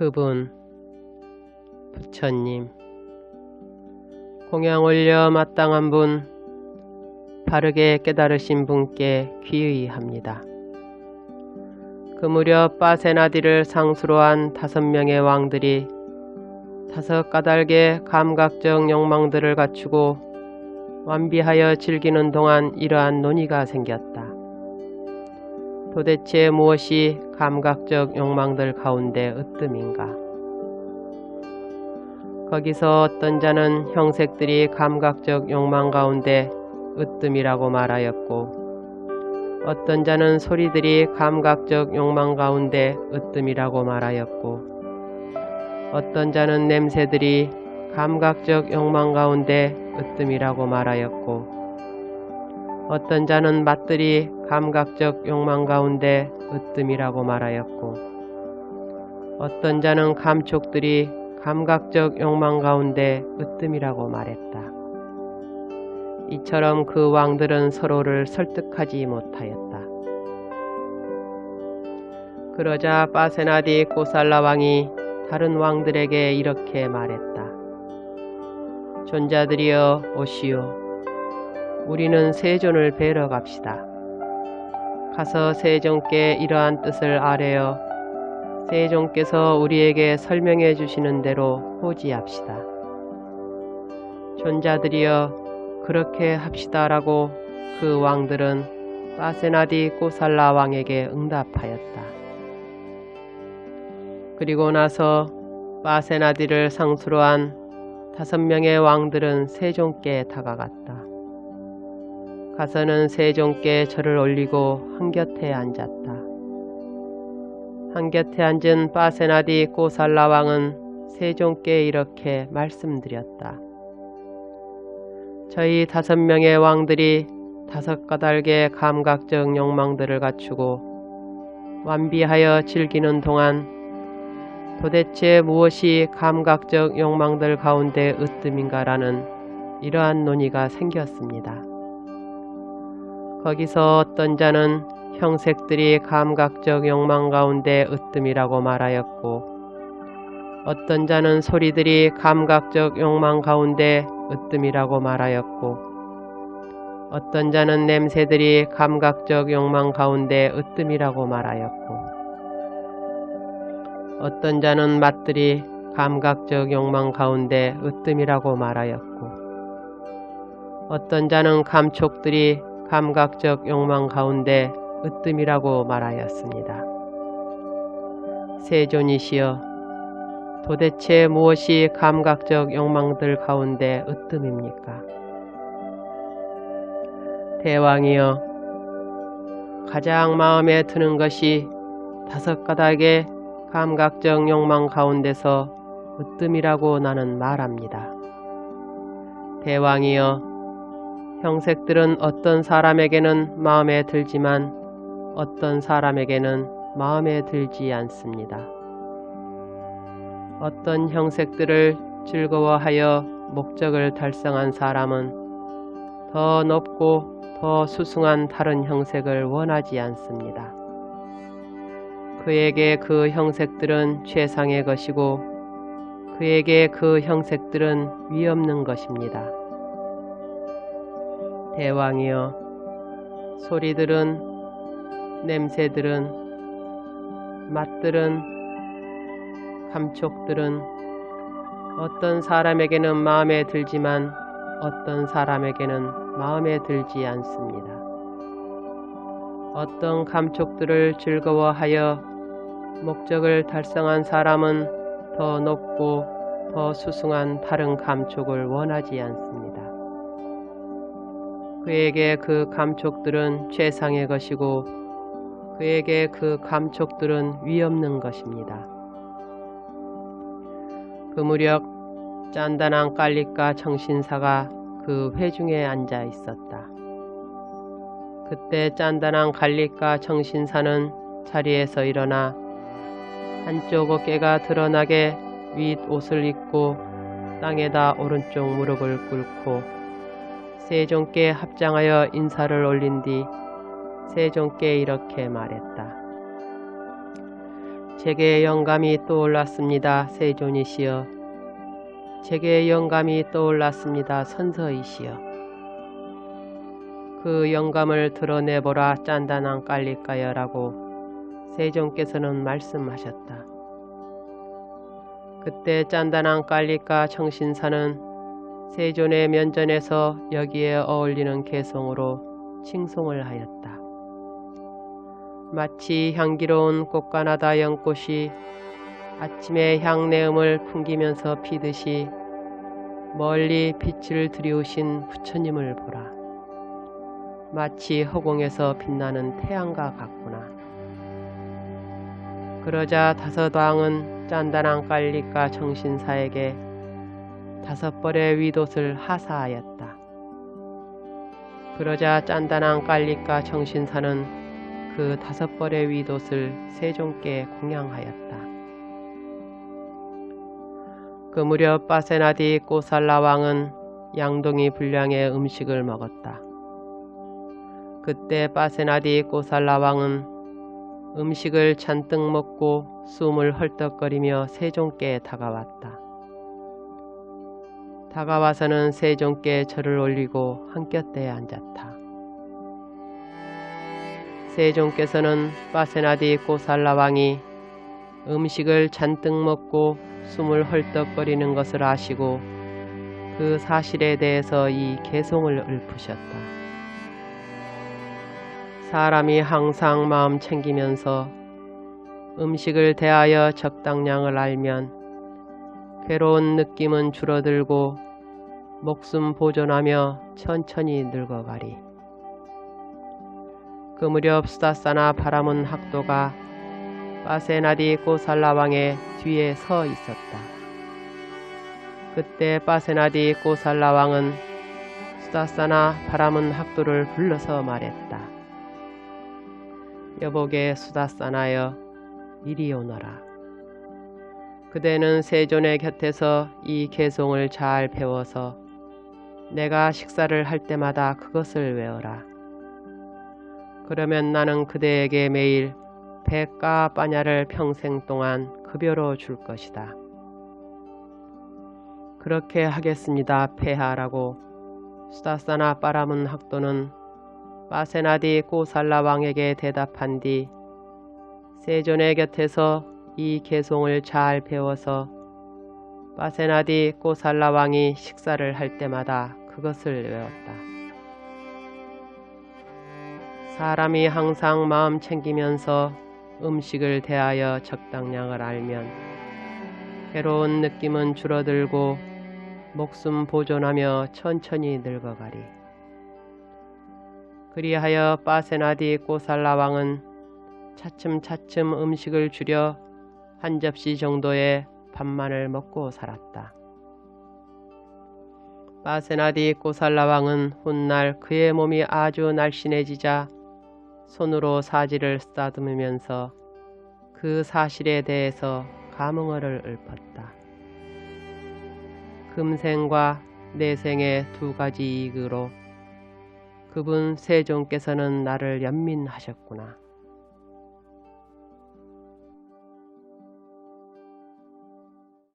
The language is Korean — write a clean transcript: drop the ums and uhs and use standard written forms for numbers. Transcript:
그분, 부처님, 공양 올려 마땅한 분, 바르게 깨달으신 분께 귀의합니다. 그 무렵 빠세나디를 상수로 한 5명의 왕들이 5 까닭의 감각적 욕망들을 갖추고 완비하여 즐기는 동안 이러한 논의가 생겼다. 도대체 무엇이 감각적 욕망들 가운데 으뜸인가? 거기서 어떤 자는 형색들이 감각적 욕망 가운데 으뜸이라고 말하였고, 어떤 자는 소리들이 감각적 욕망 가운데 으뜸이라고 말하였고, 어떤 자는 냄새들이 감각적 욕망 가운데 으뜸이라고 말하였고, 어떤 자는 맛들이 감각적 욕망 가운데 으뜸이라고 말하였고, 어떤 자는 감촉들이 감각적 욕망 가운데 으뜸이라고 말했다. 이처럼 그 왕들은 서로를 설득하지 못하였다. 그러자 빠세나디 꼬살라 왕이 다른 왕들에게 이렇게 말했다. 존자들이여 오시오. 우리는 세존을 뵈러 갑시다. 가서 세존께 이러한 뜻을 아뢰어 세존께서 우리에게 설명해 주시는 대로 호지합시다. 존자들이여 그렇게 합시다라고 그 왕들은 빠세나디 꼬살라 왕에게 응답하였다. 그리고 나서 빠세나디를 상수로 한 5명의 왕들은 세존께 다가갔다. 가서는 세존께 절을 올리고 한곁에 앉았다. 한곁에 앉은 빠세나디 꼬살라 왕은 세존께 이렇게 말씀드렸다. 저희 5명의 왕들이 5 까닭의 감각적 욕망들을 갖추고 완비하여 즐기는 동안 도대체 무엇이 감각적 욕망들 가운데 으뜸인가라는 이러한 논의가 생겼습니다. 거기서 어떤 자는 형색들이 감각적 욕망 가운데 으뜸이라고 말하였고, 어떤 자는 소리들이 감각적 욕망 가운데 으뜸이라고 말하였고, 어떤 자는 냄새들이 감각적 욕망 가운데 으뜸이라고 말하였고, 어떤 자는 맛들이 감각적 욕망 가운데 으뜸이라고 말하였고, 어떤 자는 감촉들이 감각적 욕망 가운데 으뜸이라고 말하였습니다. 세존이시여, 도대체 무엇이 감각적 욕망들 가운데 으뜸입니까? 대왕이여, 가장 마음에 드는 것이 5 까닭의 감각적 욕망 가운데서 으뜸이라고 나는 말합니다. 대왕이여, 형색들은 어떤 사람에게는 마음에 들지만 어떤 사람에게는 마음에 들지 않습니다. 어떤 형색들을 즐거워하여 목적을 달성한 사람은 더 높고 더 수승한 다른 형색을 원하지 않습니다. 그에게 그 형색들은 최상의 것이고 그에게 그 형색들은 위없는 것입니다. 대왕이여, 소리들은, 냄새들은, 맛들은, 감촉들은 어떤 사람에게는 마음에 들지만 어떤 사람에게는 마음에 들지 않습니다. 어떤 감촉들을 즐거워하여 목적을 달성한 사람은 더 높고 더 수승한 다른 감촉을 원하지 않습니다. 그에게 그 감촉들은 최상의 것이고 그에게 그 감촉들은 위없는 것입니다. 그 무렵 짠단한 깔리까 청신사가 그 회중에 앉아 있었다. 그때 짠단한 갈리까 청신사는 자리에서 일어나 한쪽 어깨가 드러나게 윗옷을 입고 땅에다 오른쪽 무릎을 꿇고 세존께 합장하여 인사를 올린 뒤 세존께 이렇게 말했다. 제게 영감이 떠올랐습니다. 세존이시여. 제게 영감이 떠올랐습니다. 선서이시여. 그 영감을 드러내보라 짠단한 깔릴까여라고 세존께서는 말씀하셨다. 그때 짠단한 깔릴까 청신사는 세존의 면전에서 여기에 어울리는 개성으로 칭송을 하였다. 마치 향기로운 꽃가나다 연꽃이 아침의 향내음을 풍기면서 피듯이 멀리 빛을 들이우신 부처님을 보라. 마치 허공에서 빛나는 태양과 같구나. 그러자 다섯 왕은 짠단한 깔릴까 정신사에게 5벌의 윗옷을 하사하였다. 그러자 짠단한 깔릴까 정신사는 그 5벌의 윗옷을 세존께 공양하였다. 그 무렵 파세나디 꼬살라 왕은 양동이 분량의 음식을 먹었다. 그때 파세나디 꼬살라 왕은 음식을 잔뜩 먹고 숨을 헐떡거리며 세존께 다가왔다. 다가와서는 세존께 절을 올리고 한곁에 앉았다. 세존께서는 파세나디 꼬살라 왕이 음식을 잔뜩 먹고 숨을 헐떡거리는 것을 아시고 그 사실에 대해서 이 개송을 읊으셨다. 사람이 항상 마음 챙기면서 음식을 대하여 적당량을 알면 괴로운 느낌은 줄어들고 목숨 보존하며 천천히 늙어가리. 그 무렵 수다사나 바라문 학도가 파세나디 꼬살라 왕의 뒤에 서 있었다. 그때 파세나디 꼬살라 왕은 수다사나 바라문 학도를 불러서 말했다. 여보게 수다사나여, 이리 오너라. 그대는 세존의 곁에서 이 개송을 잘 배워서 내가 식사를 할 때마다 그것을 외워라. 그러면 나는 그대에게 매일 100가 빠냐를 평생 동안 급여로 줄 것이다. 그렇게 하겠습니다, 폐하라고 수다사나 바라문 학도는 파세나디 꼬살라 왕에게 대답한 뒤 세존의 곁에서 이 개송을 잘 배워서 파세나디 꼬살라 왕이 식사를 할 때마다 그것을 외웠다. 사람이 항상 마음 챙기면서 음식을 대하여 적당량을 알면 괴로운 느낌은 줄어들고 목숨 보존하며 천천히 늙어가리. 그리하여 파세나디 꼬살라 왕은 차츰차츰 음식을 줄여 한 접시 정도의 밥만을 먹고 살았다. 파세나디 꼬살라 왕은 훗날 그의 몸이 아주 날씬해지자 손으로 사지를 쓰다듬으면서 그 사실에 대해서 감흥어를 읊었다. 금생과 내생의 2가지 이익으로 그분 세존께서는 나를 연민하셨구나.